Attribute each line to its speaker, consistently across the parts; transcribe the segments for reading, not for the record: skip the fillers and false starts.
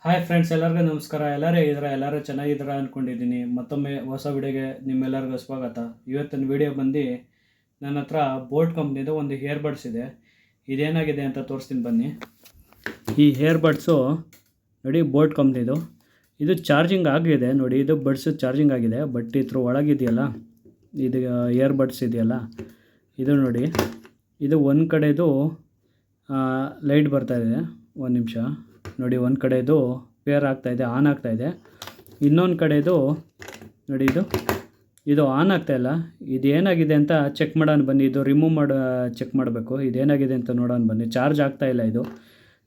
Speaker 1: Hi friends, ಎಲ್ಲರಿಗೂ ನಮಸ್ಕಾರ. ಎಲ್ಲರೂ ಚೆನ್ನಾಗಿದ್ದೀರಾ ಅಂದ್ಕೊಂಡಿದ್ದೀನಿ. ಮತ್ತೊಮ್ಮೆ ಹೊಸ ವಿಡಿಯೋಗೆ ನಿಮ್ಮೆಲ್ಲರಿಗೂ ಸ್ವಾಗತ. ಇವತ್ತಿನ ವಿಡಿಯೋ ಬಂದು ನನ್ನ ಹತ್ರ ಬೋಟ್ ಕಂಪ್ನಿದು ಒಂದು ಹೇರ್ ಬಡ್ಸ್ ಇದೆ. ಇದೇನಾಗಿದೆ ಅಂತ ತೋರಿಸ್ತೀನಿ ಬನ್ನಿ. ಈ ಹೇರ್ ಬಡ್ಸು ನೋಡಿ, ಬೋಟ್ ಕಂಪ್ನಿದು. ಇದು ಚಾರ್ಜಿಂಗ್ ಆಗಿದೆ ನೋಡಿ. ಇದು ಬಡ್ಸು ಚಾರ್ಜಿಂಗ್ ಆಗಿದೆ. ಬಟ್ ಇದ್ರ ಒಳಗಿದೆಯಲ್ಲ, ಇದು ಏರ್ ಬಡ್ಸ್ ಇದೆಯಲ್ಲ, ಇದು ನೋಡಿ. ಇದು ಒಂದು ಕಡೆದು ಲೈಟ್ ಬರ್ತಾಯಿದೆ. ಒಂದು ನಿಮಿಷ ನೋಡಿ. ಒಂದು ಕಡೆದು ಪೇರ್ ಆಗ್ತಾಯಿದೆ, ಆನ್ ಆಗ್ತಾಯಿದೆ. ಇನ್ನೊಂದು ಕಡೆದು ನೋಡಿ, ಇದು ಆನ್ ಆಗ್ತಾಯಿಲ್ಲ. ಇದು ಏನಾಗಿದೆ ಅಂತ ಚೆಕ್ ಮಾಡೋಣ ಬನ್ನಿ. ಇದು ರಿಮೂವ್ ಮಾಡಿ ಚೆಕ್ ಮಾಡಬೇಕು. ಇದೇನಾಗಿದೆ ಅಂತ ನೋಡೋಣ ಬನ್ನಿ. ಚಾರ್ಜ್ ಆಗ್ತಾಯಿಲ್ಲ ಇದು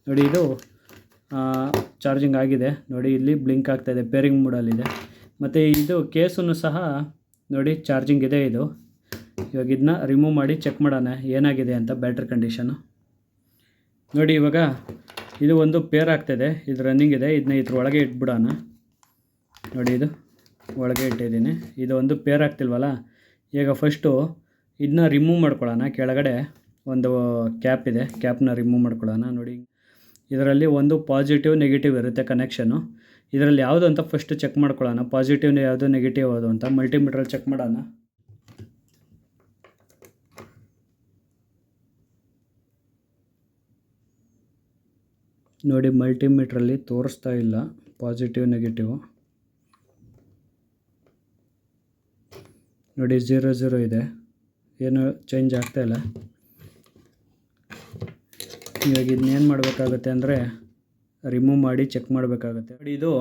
Speaker 1: ನೋಡಿ. ಇದು ಚಾರ್ಜಿಂಗ್ ಆಗಿದೆ ನೋಡಿ. ಇಲ್ಲಿ ಬ್ಲಿಂಕ್ ಆಗ್ತಾಯಿದೆ, ಪೇರಿಂಗ್ ಮೂಡಲ್ಲಿದೆ. ಮತ್ತು ಇದು ಕೇಸನ್ನು ಸಹ ನೋಡಿ ಚಾರ್ಜಿಂಗ್ ಇದೆ. ಇದು ಇವಾಗ ಇದನ್ನ ರಿಮೂವ್ ಮಾಡಿ ಚೆಕ್ ಮಾಡೋಣ ಏನಾಗಿದೆ ಅಂತ, ಬ್ಯಾಟ್ರಿ ಕಂಡೀಷನು ನೋಡಿ. ಇವಾಗ ಇದು ಒಂದು ಪೇರ್ ಆಗ್ತಾಯಿದೆ, ಇದು ರನ್ನಿಂಗ್ ಇದೆ. ಇದನ್ನ ಇದ್ರ ಒಳಗೆ ಇಟ್ಬಿಡೋಣ ನೋಡಿ. ಇದು ಒಳಗೆ ಇಟ್ಟಿದ್ದೀನಿ. ಇದು ಒಂದು ಪೇರ್ ಆಗ್ತಿಲ್ವಲ್ಲ. ಈಗ ಫಸ್ಟು ಇದನ್ನ ರಿಮೂವ್ ಮಾಡ್ಕೊಳ್ಳೋಣ. ಕೆಳಗಡೆ ಒಂದು ಕ್ಯಾಪ್ ಇದೆ, ಕ್ಯಾಪ್ನ ರಿಮೂವ್ ಮಾಡ್ಕೊಳ್ಳೋಣ ನೋಡಿ. ಇದರಲ್ಲಿ ಒಂದು ಪಾಸಿಟಿವ್ ನೆಗೆಟಿವ್ ಇರುತ್ತೆ ಕನೆಕ್ಷನು. ಇದರಲ್ಲಿ ಯಾವುದು ಅಂತ ಫಸ್ಟು ಚೆಕ್ ಮಾಡ್ಕೊಳ್ಳೋಣ. ಪಾಸಿಟಿವ್ ಯಾವುದು, ನೆಗೆಟಿವ್ ಯಾವುದು ಅಂತ ಮಲ್ಟಿಮೀಟ್ರಲ್ಲಿ ಚೆಕ್ ಮಾಡೋಣ. ನೋಡಿ, ಮಲ್ಟಿಮೀಟ್ರಲ್ಲಿ ತೋರಿಸ್ತಾ ಇಲ್ಲ ಪಾಸಿಟಿವ್ ನೆಗೆಟಿವ್ ನೋಡಿ. 0 ಇದೆ, ಏನು ಚೇಂಜ್ ಆಗ್ತಾಯಿಲ್ಲ. ಇವಾಗ ಇದನ್ನೇನು ಮಾಡಬೇಕಾಗುತ್ತೆ ಅಂದರೆ ರಿಮೂವ್ ಮಾಡಿ ಚೆಕ್ ಮಾಡಬೇಕಾಗುತ್ತೆ ನೋಡಿ. ಇದು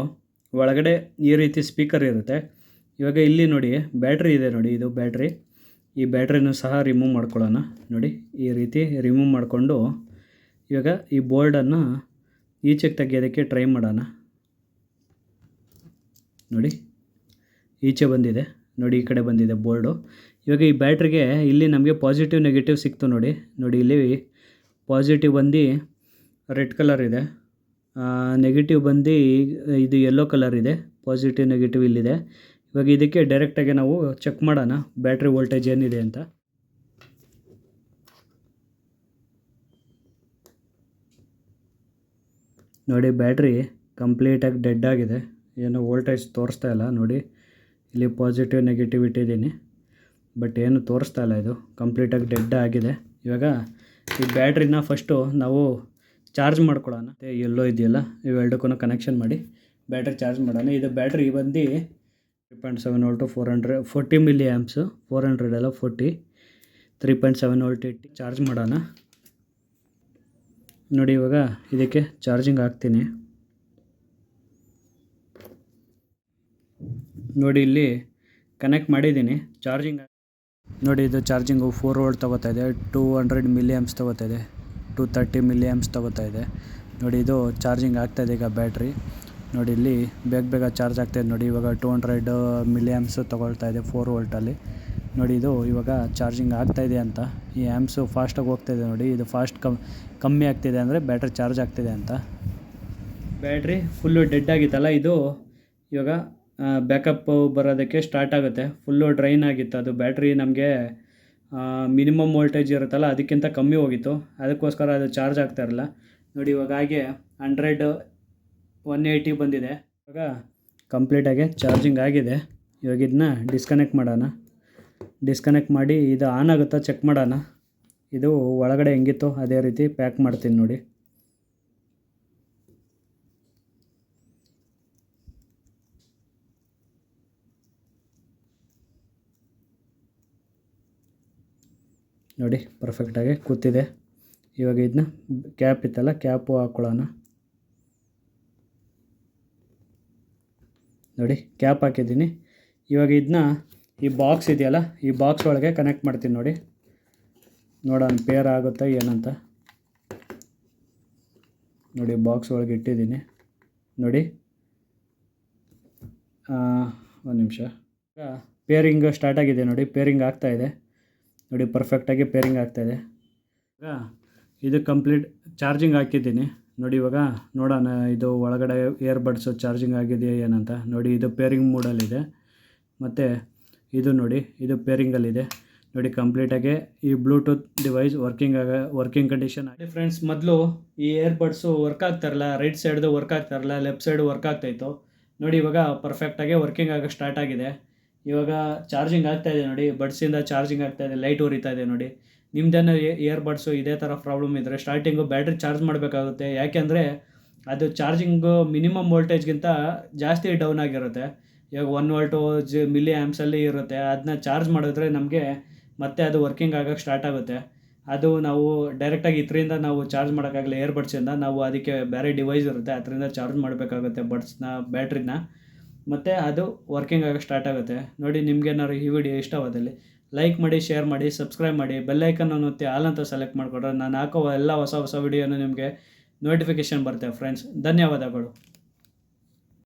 Speaker 1: ಒಳಗಡೆ ಈ ರೀತಿ ಸ್ಪೀಕರ್ ಇರುತ್ತೆ. ಇವಾಗ ಇಲ್ಲಿ ನೋಡಿ ಬ್ಯಾಟ್ರಿ ಇದೆ ನೋಡಿ. ಇದು ಬ್ಯಾಟ್ರಿ. ಈ ಬ್ಯಾಟ್ರಿನೂ ಸಹ ರಿಮೂವ್ ಮಾಡ್ಕೊಳ್ಳೋಣ ನೋಡಿ. ಈ ರೀತಿ ರಿಮೂವ್ ಮಾಡಿಕೊಂಡು ಇವಾಗ ಈ ಬೋರ್ಡನ್ನು ಈಚೆಗೆ ತೆಗಿಯೋದಕ್ಕೆ ಟ್ರೈ ಮಾಡೋಣ ನೋಡಿ. ಈಚೆ ಬಂದಿದೆ ನೋಡಿ, ಈ ಕಡೆ ಬಂದಿದೆ ಬೋರ್ಡು. ಇವಾಗ ಈ ಬ್ಯಾಟ್ರಿಗೆ ಇಲ್ಲಿ ನಮಗೆ ಪಾಸಿಟಿವ್ ನೆಗೆಟಿವ್ ಸಿಕ್ತು ನೋಡಿ. ನೋಡಿ ಇಲ್ಲಿ ಪಾಸಿಟಿವ್ ಬಂದು ರೆಡ್ ಕಲರ್ ಇದೆ, ನೆಗೆಟಿವ್ ಬಂದು ಇದು ಯೆಲ್ಲೋ ಕಲರ್ ಇದೆ. ಪಾಸಿಟಿವ್ ನೆಗೆಟಿವ್ ಇಲ್ಲಿದೆ. ಇವಾಗ ಇದಕ್ಕೆ ಡೈರೆಕ್ಟಾಗಿ ನಾವು ಚೆಕ್ ಮಾಡೋಣ ಬ್ಯಾಟ್ರಿ ವೋಲ್ಟೇಜ್ ಏನಿದೆ ಅಂತ ನೋಡಿ. ಬ್ಯಾಟ್ರಿ ಕಂಪ್ಲೀಟಾಗಿ ಡೆಡ್ ಆಗಿದೆ, ಏನು ವೋಲ್ಟೇಜ್ ತೋರಿಸ್ತಾ ಇಲ್ಲ ನೋಡಿ. ಇಲ್ಲಿ ಪಾಸಿಟಿವ್ ನೆಗೆಟಿವ್ ಇಟ್ಟಿದ್ದೀನಿ, ಬಟ್ ಏನು ತೋರಿಸ್ತಾ ಇಲ್ಲ. ಇದು ಕಂಪ್ಲೀಟಾಗಿ ಡೆಡ್ ಆಗಿದೆ. ಇವಾಗ ಈ ಬ್ಯಾಟ್ರಿನ ಫಸ್ಟು ನಾವು ಚಾರ್ಜ್ ಮಾಡ್ಕೊಳ್ಳೋಣ. ಮತ್ತು ಎಲ್ಲೋ ಇದೆಯಲ್ಲ, ಇವೆರಡಕ್ಕೂ ಕನೆಕ್ಷನ್ ಮಾಡಿ ಬ್ಯಾಟ್ರಿ ಚಾರ್ಜ್ ಮಾಡೋಣ. ಇದು ಬ್ಯಾಟ್ರಿ ಬಂದು 3.7 ವೋಲ್ಟು, 40 ಮಿಲಿ ಆ್ಯಂಪ್ಸು. 400 ಅಲ್ಲ, 3.7 ವೋಲ್ಟ್ ಇಟ್ಟು ಚಾರ್ಜ್ ಮಾಡೋಣ ನೋಡಿ. ಇವಾಗ ಇದಕ್ಕೆ ಚಾರ್ಜಿಂಗ್ ಹಾಕ್ತೀನಿ ನೋಡಿ. ಇಲ್ಲಿ ಕನೆಕ್ಟ್ ಮಾಡಿದ್ದೀನಿ, ಚಾರ್ಜಿಂಗ್ ನೋಡಿ. ಇದು ಚಾರ್ಜಿಂಗು 4 ವೋಲ್ಟ್ ತೊಗೋತಾ ಇದೆ. 200 ಮಿಲಿ ಆ್ಯಂಪ್ಸ್ ತೊಗೋತಾ ಇದೆ, 230 ಮಿಲಿ ಆ್ಯಂಪ್ಸ್ ತೊಗೋತಾ ಇದೆ ನೋಡಿ. ಇದು ಚಾರ್ಜಿಂಗ್ ಆಗ್ತಾಯಿದೆ ಈಗ ಬ್ಯಾಟ್ರಿ ನೋಡಿ. ಇಲ್ಲಿ ಬೇಗ ಚಾರ್ಜ್ ಆಗ್ತಾಯಿದೆ ನೋಡಿ. ಇವಾಗ 200 ಮಿಲಿ ಆ್ಯಂಪ್ಸು ತೊಗೊಳ್ತಾ ಇದೆ 4 ವೋಲ್ಟಲ್ಲಿ ನೋಡಿ. ಇದು ಇವಾಗ ಚಾರ್ಜಿಂಗ್ ಆಗ್ತಾಯಿದೆ ಅಂತ. ಈ ಆ್ಯಂಪ್ಸು ಫಾಸ್ಟಾಗಿ ಹೋಗ್ತಾಯಿದೆ ನೋಡಿ. ಇದು ಫಾಸ್ಟ್ ಕಮ್ಮಿ ಆಗ್ತಿದೆ ಅಂದರೆ ಬ್ಯಾಟ್ರಿ ಚಾರ್ಜ್ ಆಗ್ತಿದೆ ಅಂತ. ಬ್ಯಾಟ್ರಿ ಫುಲ್ಲು ಡೆಡ್ ಆಗಿತ್ತಲ್ಲ, ಇದು ಇವಾಗ ಬ್ಯಾಕಪ್ ಬರೋದಕ್ಕೆ ಸ್ಟಾರ್ಟ್ ಆಗುತ್ತೆ. ಫುಲ್ಲು ಡ್ರೈನ್ ಆಗಿತ್ತು ಅದು ಬ್ಯಾಟ್ರಿ. ನಮಗೆ ಮಿನಿಮಮ್ ವೋಲ್ಟೇಜ್ ಇರುತ್ತಲ್ಲ, ಅದಕ್ಕಿಂತ ಕಮ್ಮಿ ಹೋಗಿತ್ತು. ಅದಕ್ಕೋಸ್ಕರ ಅದು ಚಾರ್ಜ್ ಆಗ್ತಾ ಇರಲ್ಲ ನೋಡಿ. ಇವಾಗ ಹಾಗೆ 100, 180 ಬಂದಿದೆ. ಇವಾಗ ಕಂಪ್ಲೀಟಾಗಿ ಚಾರ್ಜಿಂಗ್ ಆಗಿದೆ. ಇವಾಗ ಇದನ್ನ ಡಿಸ್ಕನೆಕ್ಟ್ ಮಾಡೋಣ. ಡಿಸ್ಕನೆಕ್ಟ್ ಮಾಡಿ ಇದು ಆನ್ ಆಗುತ್ತಾ ಚೆಕ್ ಮಾಡೋಣ. ಇದು ಒಳಗಡೆ ಹೆಂಗಿತ್ತು ಅದೇ ರೀತಿ ಪ್ಯಾಕ್ ಮಾಡ್ತೀನಿ ನೋಡಿ. ನೋಡಿ ಪರ್ಫೆಕ್ಟಾಗಿ ಕೂತಿದೆ. ಇವಾಗ ಇದನ್ನ ಕ್ಯಾಪ್ ಇತ್ತಲ್ಲ, ಕ್ಯಾಪು ಹಾಕ್ಕೊಳ್ಳೋಣ ನೋಡಿ. ಕ್ಯಾಪ್ ಹಾಕಿದ್ದೀನಿ. ಇವಾಗ ಇದನ್ನ ಈ ಬಾಕ್ಸ್ ಇದೆಯಲ್ಲ, ಈ ಬಾಕ್ಸ್ ಒಳಗೆ ಕನೆಕ್ಟ್ ಮಾಡ್ತೀನಿ ನೋಡಿ. ನೋಡೋಣ ಪೇರ್ ಆಗುತ್ತಾ ಏನಂತ ನೋಡಿ. ಬಾಕ್ಸ್ ಒಳಗೆ ಇಟ್ಟಿದ್ದೀನಿ ನೋಡಿ. ಒಂದು ನಿಮಿಷ. ಪೇರಿಂಗ್ ಸ್ಟಾರ್ಟ್ ಆಗಿದೆ ನೋಡಿ. ಪೇರಿಂಗ್ ಆಗ್ತಾಯಿದೆ ನೋಡಿ. ಪರ್ಫೆಕ್ಟಾಗಿ ಪೇರಿಂಗ್ ಆಗ್ತಾಯಿದೆ. ಇವಾಗ ಇದು ಕಂಪ್ಲೀಟ್ ಚಾರ್ಜಿಂಗ್ ಹಾಕಿದ್ದೀನಿ ನೋಡಿ. ಇವಾಗ ನೋಡೋಣ ಇದು ಒಳಗಡೆ ಏರ್ ಬಡ್ಸು ಚಾರ್ಜಿಂಗ್ ಆಗಿದೆಯಾ ಏನಂತ ನೋಡಿ. ಇದು ಪೇರಿಂಗ್ ಮೂಡಲ್ಲಿದೆ. ಮತ್ತು ಇದು ನೋಡಿ, ಇದು ಪೇರಿಂಗಲ್ಲಿದೆ. ನೋಡಿ ಕಂಪ್ಲೀಟಾಗಿ ಈ ಬ್ಲೂಟೂತ್ ಡಿವೈಸ್ ವರ್ಕಿಂಗ್ ಕಂಡೀಷನ್ ಆಗಿದೆ ಫ್ರೆಂಡ್ಸ್. ಮೊದಲು ಈ ಏರ್ಬಡ್ಸು ವರ್ಕ್ ಆಗ್ತಾರಲ್ಲ, ರೈಟ್ ಸೈಡ್ದು ವರ್ಕ್ ಆಗ್ತಾರಲ್ಲ, ಲೆಫ್ಟ್ ಸೈಡು ವರ್ಕ್ ಆಗ್ತಾಯಿತ್ತು ನೋಡಿ. ಇವಾಗ ಪರ್ಫೆಕ್ಟಾಗಿ ವರ್ಕಿಂಗ್ ಆಗೋಕ್ಕೆ ಸ್ಟಾರ್ಟ್ ಆಗಿದೆ. ಇವಾಗ ಚಾರ್ಜಿಂಗ್ ಆಗ್ತಾಯಿದೆ ನೋಡಿ, ಬಡ್ಸಿಂದ ಚಾರ್ಜಿಂಗ್ ಆಗ್ತಾಯಿದೆ, ಲೈಟ್ ಉರಿತಾ ಇದೆ ನೋಡಿ. ನಿಮ್ದೇನೋ ಇಯರ್ಬಡ್ಸು ಇದೇ ಥರ ಪ್ರಾಬ್ಲಮ್ ಇದ್ದರೆ ಸ್ಟಾರ್ಟಿಂಗು ಬ್ಯಾಟ್ರಿ ಚಾರ್ಜ್ ಮಾಡಬೇಕಾಗುತ್ತೆ. ಯಾಕೆಂದರೆ ಅದು ಚಾರ್ಜಿಂಗು ಮಿನಿಮಮ್ ವೋಲ್ಟೇಜ್ಗಿಂತ ಜಾಸ್ತಿ ಡೌನ್ ಆಗಿರುತ್ತೆ. ಇವಾಗ 1 ವೋಲ್ಟು ಮಿಲಿ ಆ್ಯಮ್ಸಲ್ಲಿ ಇರುತ್ತೆ. ಅದನ್ನ ಚಾರ್ಜ್ ಮಾಡಿದ್ರೆ ನಮಗೆ ಮತ್ತೆ ಅದು ವರ್ಕಿಂಗ್ ಆಗೋಕ್ಕೆ ಸ್ಟಾರ್ಟ್ ಆಗುತ್ತೆ. ಅದು ನಾವು ಡೈರೆಕ್ಟಾಗಿ ಇದರಿಂದ ನಾವು ಚಾರ್ಜ್ ಮಾಡೋಕ್ಕಾಗಲ್ಲ. ಏರ್ಬಡ್ಸಿಂದ ನಾವು ಅದಕ್ಕೆ ಬೇರೆ ಡಿವೈಸ್ ಇರುತ್ತೆ, ಅದರಿಂದ ಚಾರ್ಜ್ ಮಾಡಬೇಕಾಗುತ್ತೆ ಬ್ಯಾಟ್ರಿನ. ಮತ್ತು ಅದು ವರ್ಕಿಂಗ್ ಆಗೋಕ್ಕೆ ಸ್ಟಾರ್ಟ್ ಆಗುತ್ತೆ ನೋಡಿ. ನಿಮ್ಗೇನಾದ್ರು ಈ ವಿಡಿಯೋ ಇಷ್ಟವಾದಲ್ಲಿ ಲೈಕ್ ಮಾಡಿ, ಶೇರ್ ಮಾಡಿ, ಸಬ್ಸ್ಕ್ರೈಬ್ ಮಾಡಿ, ಬೆಲ್ಲೈಕನ್ನು ಒತ್ತಿ ಆಲ್ ಅಂತ ಸೆಲೆಕ್ಟ್ ಮಾಡಿಕೊಂಡ್ರೆ ನಾನು ಹಾಕೋ ಎಲ್ಲ ಹೊಸ ವಿಡಿಯೋನು ನಿಮಗೆ ನೋಟಿಫಿಕೇಷನ್ ಬರುತ್ತೆ ಫ್ರೆಂಡ್ಸ್. ಧನ್ಯವಾದಗಳು.